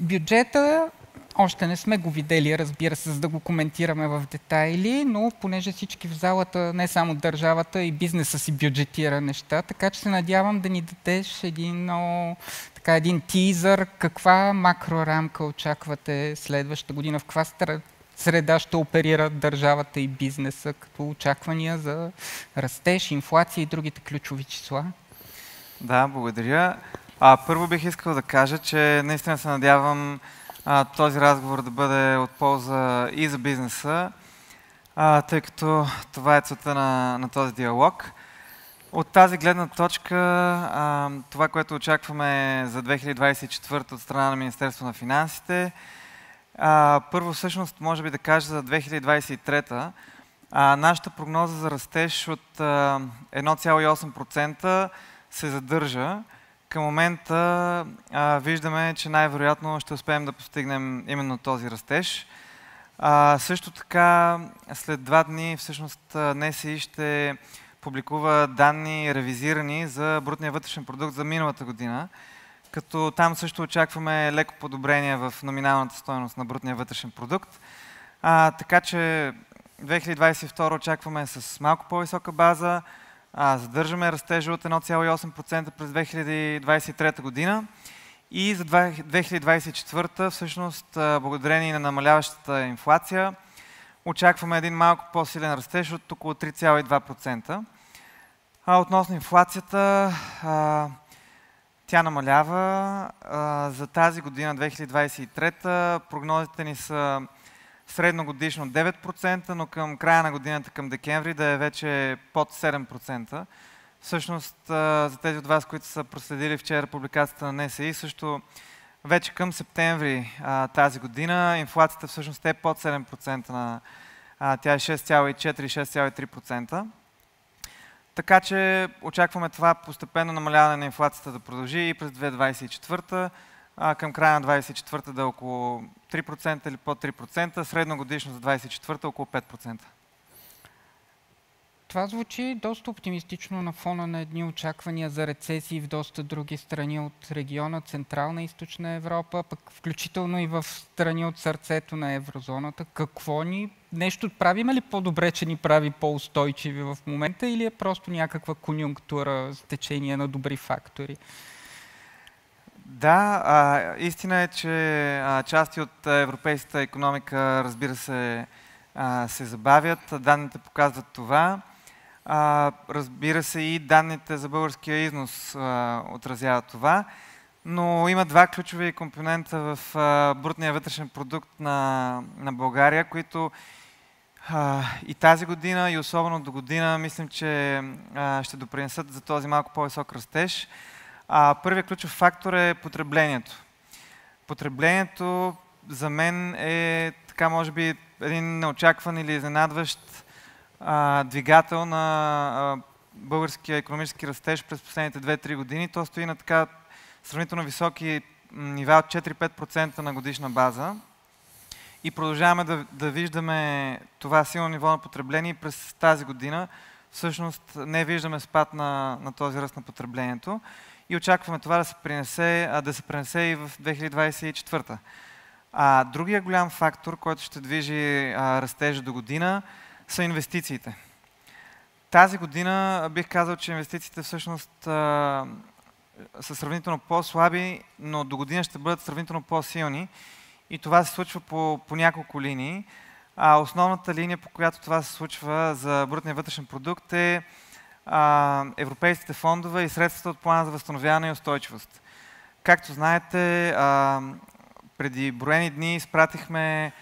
Бюджета още не сме го видели, разбира се, за да го коментираме в детайли, но понеже всички в залата, не само държавата, и бизнеса си бюджетира неща, така че се надявам да ни дадеш един тизър, каква макрорамка очаквате следващата година, в каква среда ще оперират държавата и бизнеса като очаквания за растеж, инфлация и другите ключови числа? Да, благодаря. Първо бих искал да кажа, че наистина се надявам този разговор да бъде от полза и за бизнеса, тъй като това е целта на този диалог. От тази гледна точка, това, което очакваме за 2024 от страна на Министерство на финансите, първо всъщност може би да кажа за 2023, нашата прогноза за растеж от 1,8% се задържа. Към момента виждаме, че най-вероятно ще успеем да постигнем именно този растеж. Също така, след 2 дни всъщност НСИ ще публикува данни ревизирани за брутния вътрешен продукт за миналата година, като там също очакваме леко подобрение в номиналната стойност на брутния вътрешен продукт. Така че 2022 очакваме с малко по-висока база, задържаме растежа от 1,8% през 2023 година и за 2024 всъщност благодарение на намаляващата инфлация очакваме един малко по-силен растеж от около 3,2%. Относно инфлацията, тя намалява. За тази година, 2023, прогнозите ни са средногодишно 9%, но към края на годината, към декември, да е вече под 7%. Всъщност, за тези от вас, които са проследили вчера публикацията на НСИ, също вече към септември тази година инфлацията всъщност е под 7%, тя е 6,4-6,3%. Така че очакваме това постепенно намаляване на инфлацията да продължи и през 2024, към края на 2024 да е около 3% или под 3%, средногодишно за 2024 около 5%. Това звучи доста оптимистично на фона на едни очаквания за рецесии в доста други страни от региона, Централна и Източна Европа, пък включително и в страни от сърцето на еврозоната. Нещо правим ли по-добре, че ни прави по-устойчиви в момента, или е просто някаква конюнктура с течение на добри фактори? Да, истина е, че части от европейската икономика, разбира се, се забавят. Данните показват това. Разбира се, и данните за българския износ отразяват това, но има 2 ключови компонента в брутния вътрешен продукт на България, които и тази година, и особено до година, мислим, че ще допринесат за този малко по-висок растеж. Първият ключов фактор е потреблението. Потреблението за мен е така, може би, един неочакван или изненадващ двигател на българския икономически растеж през последните 2-3 години. То стои на така сравнително високи нива от 4-5% на годишна база. И продължаваме да виждаме това силно ниво на потребление през тази година. Всъщност не виждаме спад на този ръст на потреблението и очакваме това да се пренесе и в 2024. Другия голям фактор, който ще движи растежа до година, са инвестициите. Тази година бих казал, че инвестициите всъщност са сравнително по-слаби, но до година ще бъдат сравнително по-силни. И това се случва по няколко линии. Основната линия, по която това се случва за брутния вътрешен продукт е европейските фондове и средствата от плана за възстановяване и устойчивост. Както знаете, преди броени дни изпратихме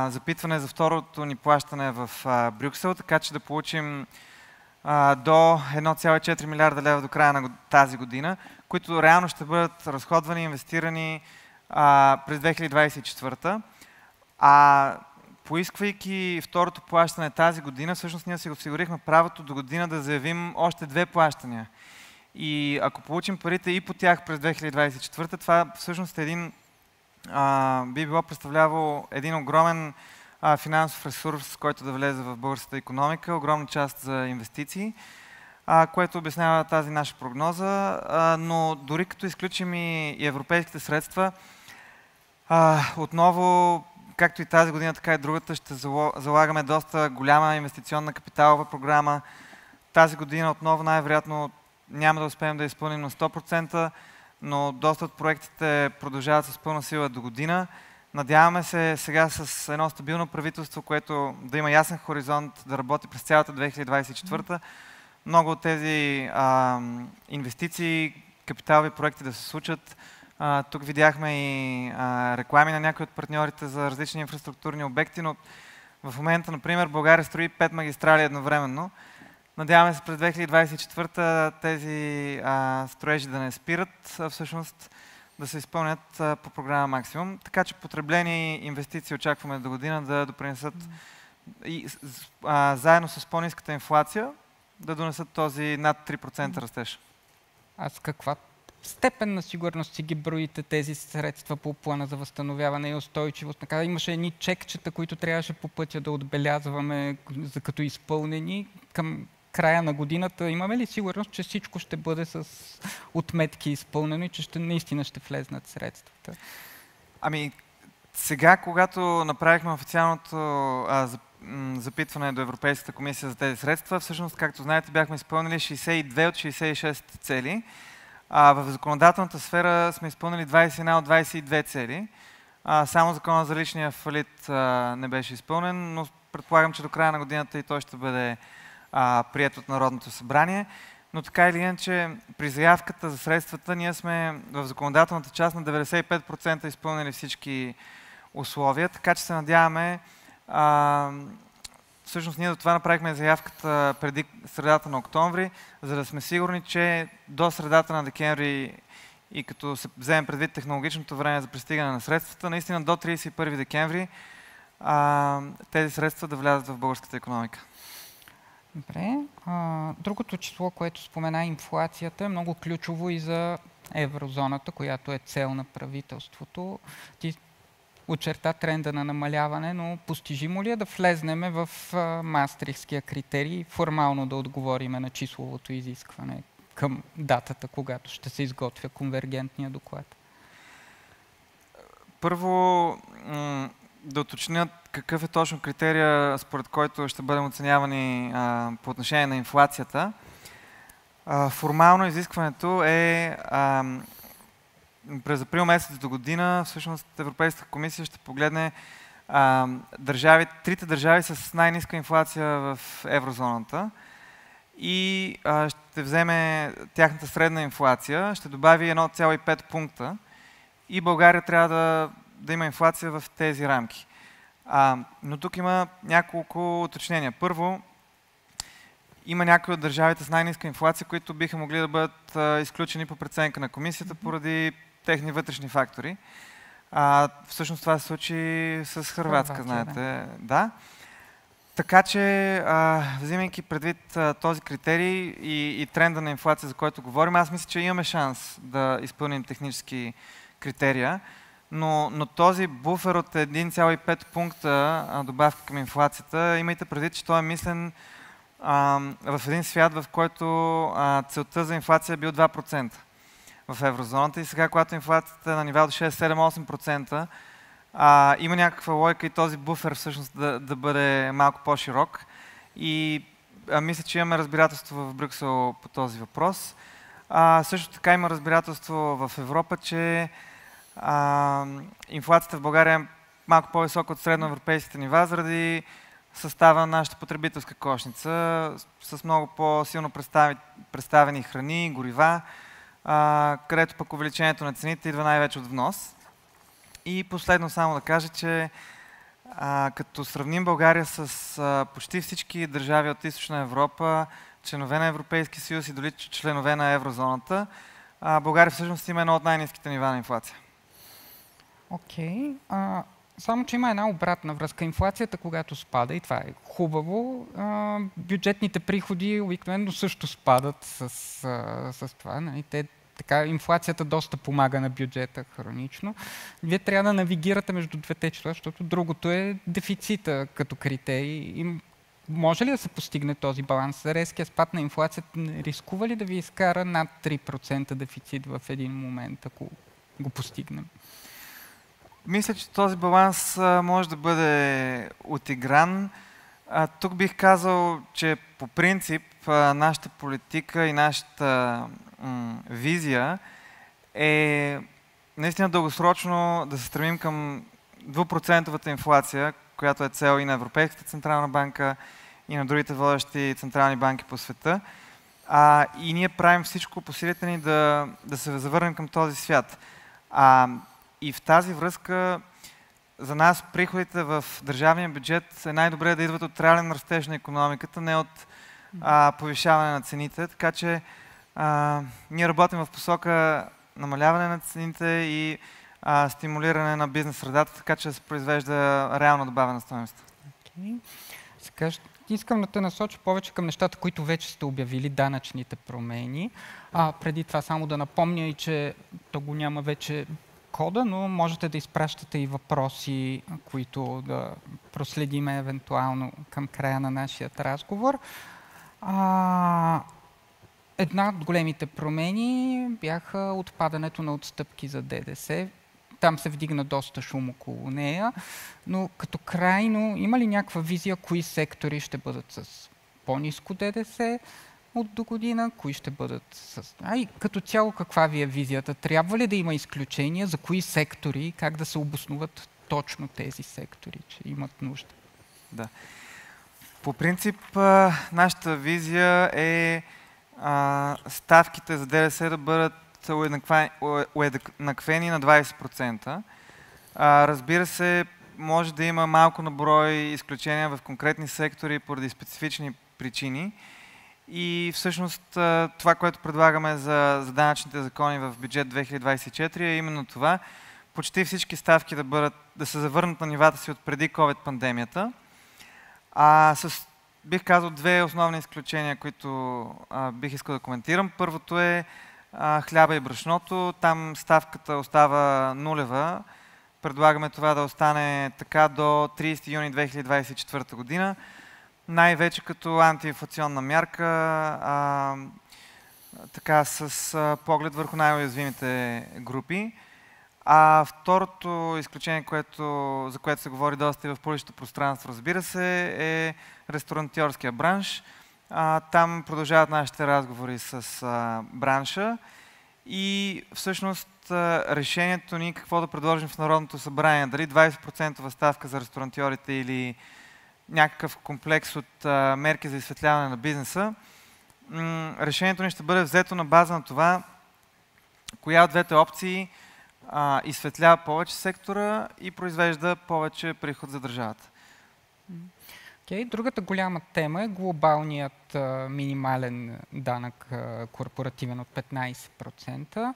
запитване за второто ни плащане в Брюксел, така че да получим до 1,4 милиарда лева до края на тази година, които реално ще бъдат разходвани и инвестирани през 2024. Поисквайки второто плащане тази година, всъщност ние си осигурихме правото до година да заявим още 2 плащания. И ако получим парите и по тях през 2024, това всъщност е би било представлявало един огромен финансов ресурс, който да влезе в българската икономика, огромна част за инвестиции, което обяснява тази наша прогноза. Но дори като изключим и европейските средства, Отново, както и тази година, така и другата, ще залагаме доста голяма инвестиционна капиталова програма. Тази година отново най-вероятно няма да успеем да изпълним на 100%, но доста от проектите продължават с пълна сила до година. Надяваме се сега с едно стабилно правителство, което да има ясен хоризонт, да работи през цялата 2024. Много от тези инвестиции, капиталови проекти да се случат. Тук видяхме и реклами на някои от партньорите за различни инфраструктурни обекти, но в момента, например, България строи 5 магистрали едновременно. Надяваме се през 2024 тези строежи да не спират, а всъщност да се изпълнят по програма Максимум. Така че потребление и инвестиции очакваме до година да допринесат и заедно с по-ниската инфлация да донесат този над 3% растеж. А с каква степен на сигурност си ги броите тези средства по плана за възстановяване и устойчивост? Така, имаше едни чекчета, които трябваше по пътя да отбелязваме като изпълнени. Към края на годината имаме ли сигурност, че всичко ще бъде с отметки изпълнено и че наистина ще влезнат средствата? Ами, сега, когато направихме официалното запитване до Европейската комисия за тези средства, всъщност, както знаете, бяхме изпълнили 62 от 66 цели. В законодателната сфера сме изпълнили 21 от 22 цели. Само закона за личния фалит не беше изпълнен, но предполагам, че до края на годината и той ще бъде приет от Народното събрание. Но така или иначе, при заявката за средствата ние сме в законодателната част на 95% изпълнили всички условия, така че се надяваме. Всъщност ние до това направихме заявката преди средата на октомври, за да сме сигурни, че до средата на декември и като се вземем предвид технологичното време за пристигане на средствата, наистина до 31 декември тези средства да влязат в българската икономика. Добре. Другото число, което спомена инфлацията, е много ключово и за еврозоната, която е цел на правителството. Ти очерта тренда на намаляване, но постижимо ли е да влезнеме в Маастрихтския критерий и формално да отговориме на числовото изискване към датата, когато ще се изготвя конвергентния доклад? Първо, да уточнят какъв е точно критерия, според който ще бъдем оценявани по отношение на инфлацията. Формално изискването е през април месец до година, всъщност Европейската комисия ще погледне трите държави с най-ниска инфлация в еврозоната и ще вземе тяхната средна инфлация, ще добави 1,5 пункта и България трябва да има инфлация в тези рамки. Но тук има няколко уточнения. Първо, има някои от държавите с най-ниска инфлация, които биха могли да бъдат изключени по преценка на комисията поради техни вътрешни фактори. Всъщност това се случи с Хърватска, знаете. Да. Така че, взимайки предвид този критерий и тренда на инфлация, за който говорим, аз мисля, че имаме шанс да изпълним технически критерия, но този буфер от 1,5 пункта добавка към инфлацията, имайте предвид, че той е мислен в един свят, в който целта за инфлация е бил 2% в еврозоната и сега, когато инфлацията е на нива до 6-7-8%, има някаква логика и този буфер всъщност да бъде малко по-широк. И мисля, че имаме разбирателство в Брюксел по този въпрос. Също така има разбирателство в Европа, че инфлацията в България е малко по-висока от средноевропейските нива, заради състава на нашата потребителска кошница с много по-силно представени храни, горива, където пък увеличението на цените идва най-вече от внос. И последно само да кажа, че като сравним България с почти всички държави от Източна Европа, членове на Европейския съюз и дори членове на еврозоната, България всъщност има едно от най-ниските нива на инфлация. Окей. Само, че има една обратна връзка. Инфлацията, когато спада, и това е хубаво, бюджетните приходи обикновено също спадат с това. Нали? Така, инфлацията доста помага на бюджета хронично. Вие трябва да навигирате между двете числа, защото другото е дефицита като критерий. И може ли да се постигне този баланс? Резкият спад на инфлацията рискува ли да ви изкара над 3% дефицит в един момент, ако го постигнем? Мисля, че този баланс може да бъде отигран. Тук бих казал, че по принцип нашата политика и нашата визия е наистина дългосрочно да се стремим към 2% инфлация, която е цел и на Европейската централна банка, и на другите водещи централни банки по света. И ние правим всичко по силите ни да се завърнем към този свят. И в тази връзка за нас приходите в държавния бюджет е най-добре да идват от реален растеж на икономиката, не от повишаване на цените. Така че ние работим в посока намаляване на цените и стимулиране на бизнес средата, така че да се произвежда реално добавена стойност. Сега искам да те насоча повече към нещата, които вече сте обявили, данъчните промени. Преди това само да напомня и, че то го няма вече кода, но можете да изпращате и въпроси, които да проследиме евентуално към края на нашия разговор. Една от големите промени бяха отпадането на отстъпки за ДДС. Там се вдигна доста шум около нея, но като крайно има ли някаква визия кои сектори ще бъдат с по-ниско ДДС от до година, кои ще бъдат с... И като цяло каква ви е визията? Трябва ли да има изключения за кои сектори, как да се обосноват точно тези сектори, че имат нужда? Да. По принцип, нашата визия е ставките за ДДС да бъдат уеднаквени на 20%. Разбира се, може да има малко наброй изключения в конкретни сектори поради специфични причини. И всъщност това, което предлагаме за данъчните закони в бюджет 2024 е именно това. Почти всички ставки да се завърнат на нивата си от преди COVID-пандемията. Бих казал две основни изключения, които бих искал да коментирам. Първото е хляба и брашното. Там ставката остава нулева. Предлагаме това да остане така до 30 юни 2024 година. Най-вече като антиинфлационна мярка, така с поглед върху най-уязвимите групи. Второто изключение, за което се говори доста и в публичното пространство, разбира се, е ресторантьорския бранш. Там продължават нашите разговори с бранша и всъщност решението ни какво да предложим в Народното събрание, дали 20% ставка за ресторантьорите или някакъв комплекс от мерки за изсветляване на бизнеса. Решението ни ще бъде взето на база на това, коя от двете опции изсветлява повече сектора и произвежда повече приход за държавата. Другата голяма тема е глобалният минимален данък корпоративен от 15%.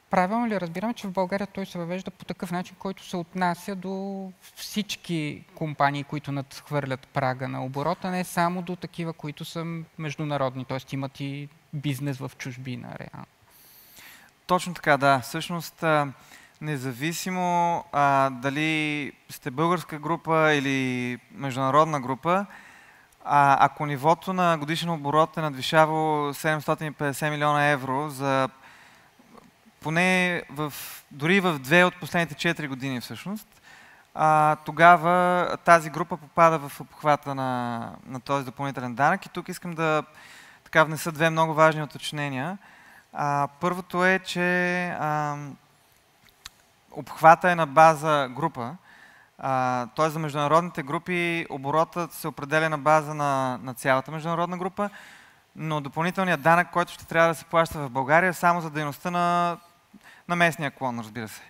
Правилно ли разбираме, че в България той се въвежда по такъв начин, който се отнася до всички компании, които надхвърлят прага на оборота, не само до такива, които са международни, т.е. имат и бизнес в чужбина реално? Точно така, да. Всъщност, независимо дали сте българска група или международна група, ако нивото на годишен оборот е надвишавало 750 милиона евро за дори в 2 от последните 4 години всъщност, тогава тази група попада в обхвата на този допълнителен данък. И тук искам да внеса две много важни уточнения. Първото е, че обхвата е на база група, т.е. за международните групи оборотът се определя на база на цялата международна група, но допълнителният данък, който ще трябва да се плаща в България, е само за дейността на местния клон, разбира се.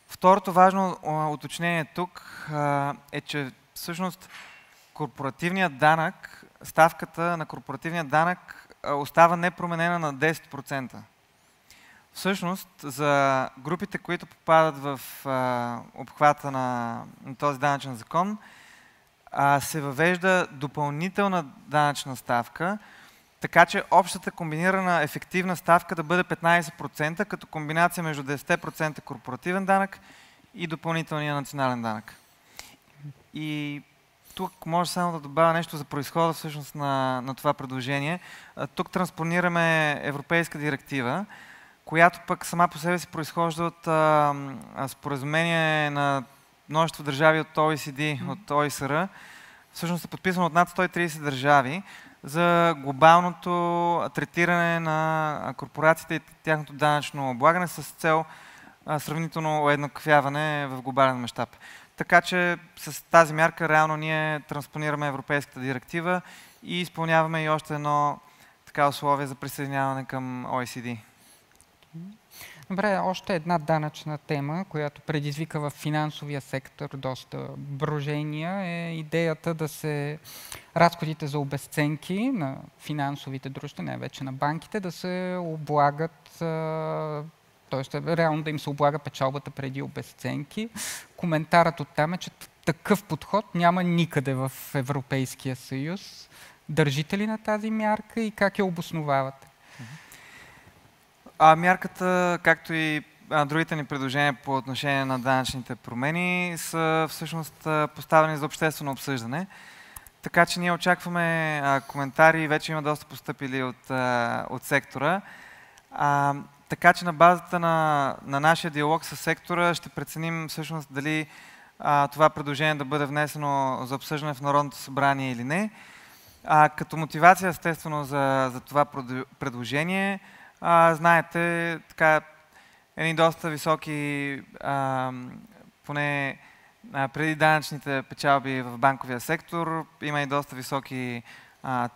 Второто важно уточнение тук е, че всъщност корпоративният данък, ставката на корпоративния данък остава непроменена на 10%. Всъщност, за групите, които попадат в обхвата на този данъчен закон, се въвежда допълнителна данъчна ставка, така че общата комбинирана ефективна ставка да бъде 15%, като комбинация между 10% корпоративен данък и допълнителния национален данък. И тук може само да добавя нещо за произхода всъщност на това предложение. Тук транспонираме европейска директива, която пък сама по себе си произхожда от споразумение на множество държави от OECD, от ОИСР. Всъщност е подписано от над 130 държави за глобалното третиране на корпорациите и тяхното данъчно облагане с цел сравнително уеднаквяване в глобален мащаб. Така че с тази мярка реално ние транспонираме Европейската директива и изпълняваме и още едно така условие за присъединяване към OECD. Добре, още една данъчна тема, която предизвика в финансовия сектор доста брожения, е идеята да се разходите за обезценки на финансовите дружества, най-вече на банките, да се облагат, т.е. реално да им се облага печалбата преди обезценки. Коментарът оттам е, че такъв подход няма никъде в Европейския съюз. Държите ли на тази мярка и как я обосновавате? Мярката, както и другите ни предложения по отношение на данъчните промени, са всъщност поставени за обществено обсъждане. Така че ние очакваме коментари, вече има доста постъпили от сектора. Така че на базата на нашия диалог с сектора ще преценим всъщност дали това предложение да бъде внесено за обсъждане в Народното събрание или не. Като мотивация, естествено, за това предложение, знаете, така, едни доста високи, поне преди данъчните печалби в банковия сектор, има и доста високи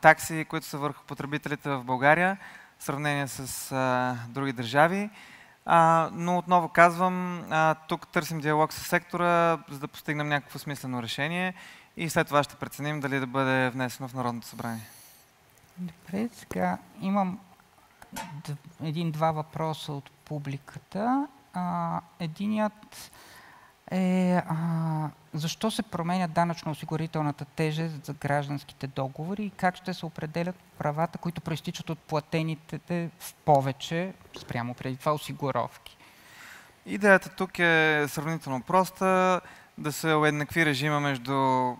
такси, които са върху потребителите в България, в сравнение с други държави. Но отново казвам, тук търсим диалог с сектора, за да постигнем някакво смислено решение и след това ще преценим дали да бъде внесено в Народното събрание. Добре, сега имам един-два въпроса от публиката. Единият е защо се променя данъчно-осигурителната тежест за гражданските договори и как ще се определят правата, които проистичат от платените в повече спрямо преди това осигуровки? Идеята тук е сравнително проста, да се уеднакви режима между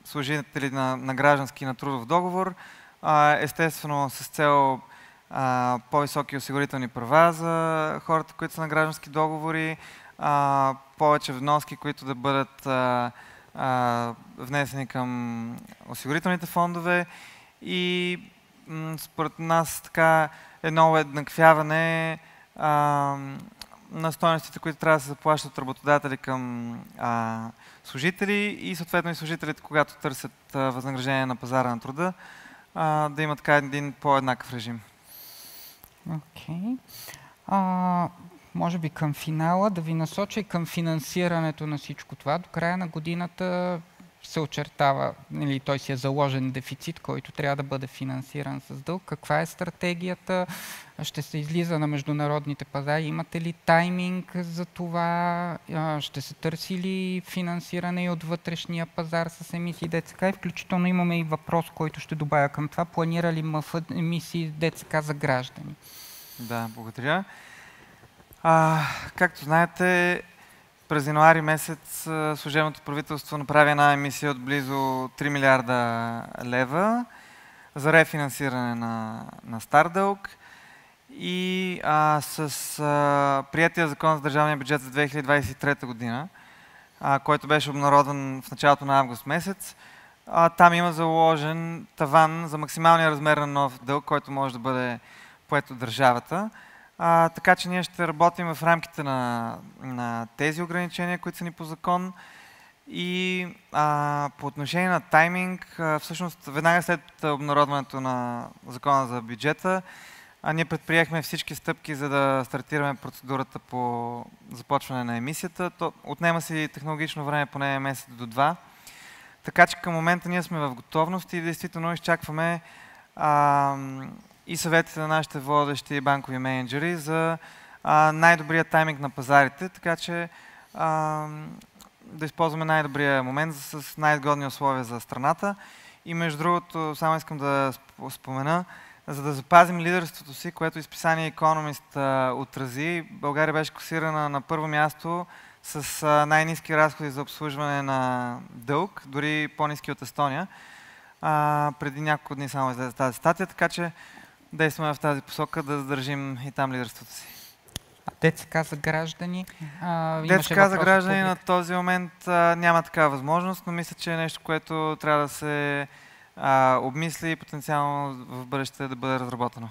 служители на граждански и на трудов договор, естествено с цел по-високи осигурителни права за хората, които са на граждански договори, повече вноски, които да бъдат внесени към осигурителните фондове и според нас така едно уеднаквяване на стойностите, които трябва да се заплащат от работодатели към служители и съответно и служителите, когато търсят възнаграждение на пазара на труда, да има така един по-еднакъв режим. Окей. Може би към финала да ви насоча и към финансирането на всичко това. До края на годината се очертава, или той си е заложен дефицит, който трябва да бъде финансиран с дълг. Каква е стратегията? Ще се излиза на международните пазари? Имате ли тайминг за това? Ще се търси ли финансиране и от вътрешния пазар с емисии ДЦК? И включително имаме и въпрос, който ще добавя към това. Планира ли МФ емисии ДЦК за граждани? Да, благодаря. Както знаете, през януари месец служебното правителство направи една емисия от близо 3 милиарда лева за рефинансиране на стар дълг и с приятия закон за държавния бюджет за 2023 година, който беше обнародван в началото на август месец, там има заложен таван за максималния размер на нов дълг, който може да бъде поет от държавата. Така че ние ще работим в рамките на тези ограничения, които са ни по закон. И по отношение на тайминг, всъщност веднага след обнародването на закона за бюджета, ние предприехме всички стъпки, за да стартираме процедурата по започване на емисията. То отнема си технологично време, поне месец до 2. Така че към момента ние сме в готовност и действително изчакваме и съветите на нашите водещи банкови менеджери за най-добрия тайминг на пазарите, така че да използваме най-добрия момент с най-изгодни условия за страната. И между другото, само искам да спомена, за да запазим лидерството си, което изписание Economist отрази, България беше класирана на първо място с най-ниски разходи за обслужване на дълг, дори по-ниски от Естония. Преди няколко дни само излезе тази статия, така че действаме в тази посока, да задържим и там лидерството си. А ДЦК за граждани? ДЦК за граждани на този момент няма такава възможност, но мисля, че е нещо, което трябва да се обмисли и потенциално в бъдеще да бъде разработено.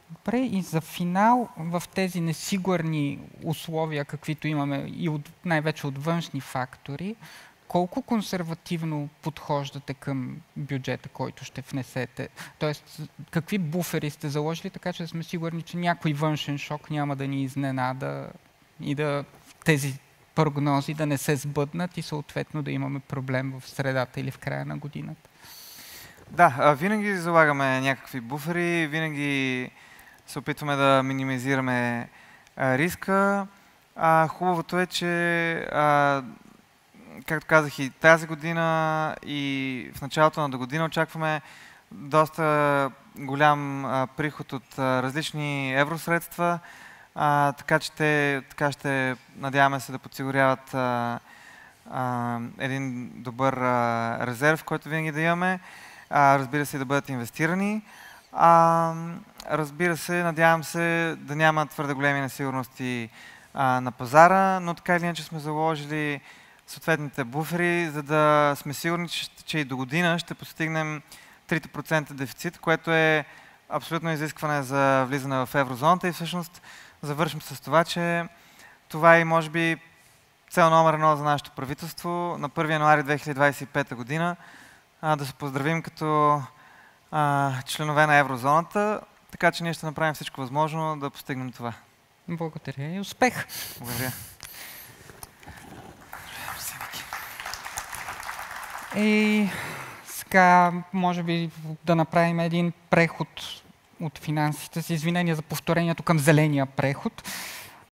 Добре, и за финал, в тези несигурни условия, каквито имаме и най-вече от външни фактори, колко консервативно подхождате към бюджета, който ще внесете? Тоест, какви буфери сте заложили, така че да сме сигурни, че някой външен шок няма да ни изненада и да тези прогнози да не се сбъднат и съответно да имаме проблем в средата или в края на годината? Да, винаги залагаме някакви буфери, винаги се опитваме да минимизираме риска. Хубавото е, че както казах и тази година и в началото на до година очакваме доста голям приход от различни евросредства, така че те ще надяваме се да подсигуряват един добър резерв, който винаги да имаме, разбира се и да бъдат инвестирани. Разбира се, надявам се да няма твърде големи несигурности на пазара, но така или иначе сме заложили съответните буфери, за да сме сигурни, че и до година ще постигнем 3% дефицит, което е абсолютно изискване за влизане в еврозоната и всъщност завършим с това, че това е може би цел номер 1 за нашето правителство на 1 януари 2025 година да се поздравим като членове на еврозоната, така че ние ще направим всичко възможно да постигнем това. Благодаря и успех! Благодаря. И сега, може би, да направим един преход от финансите, с извинение за повторението към зеления преход.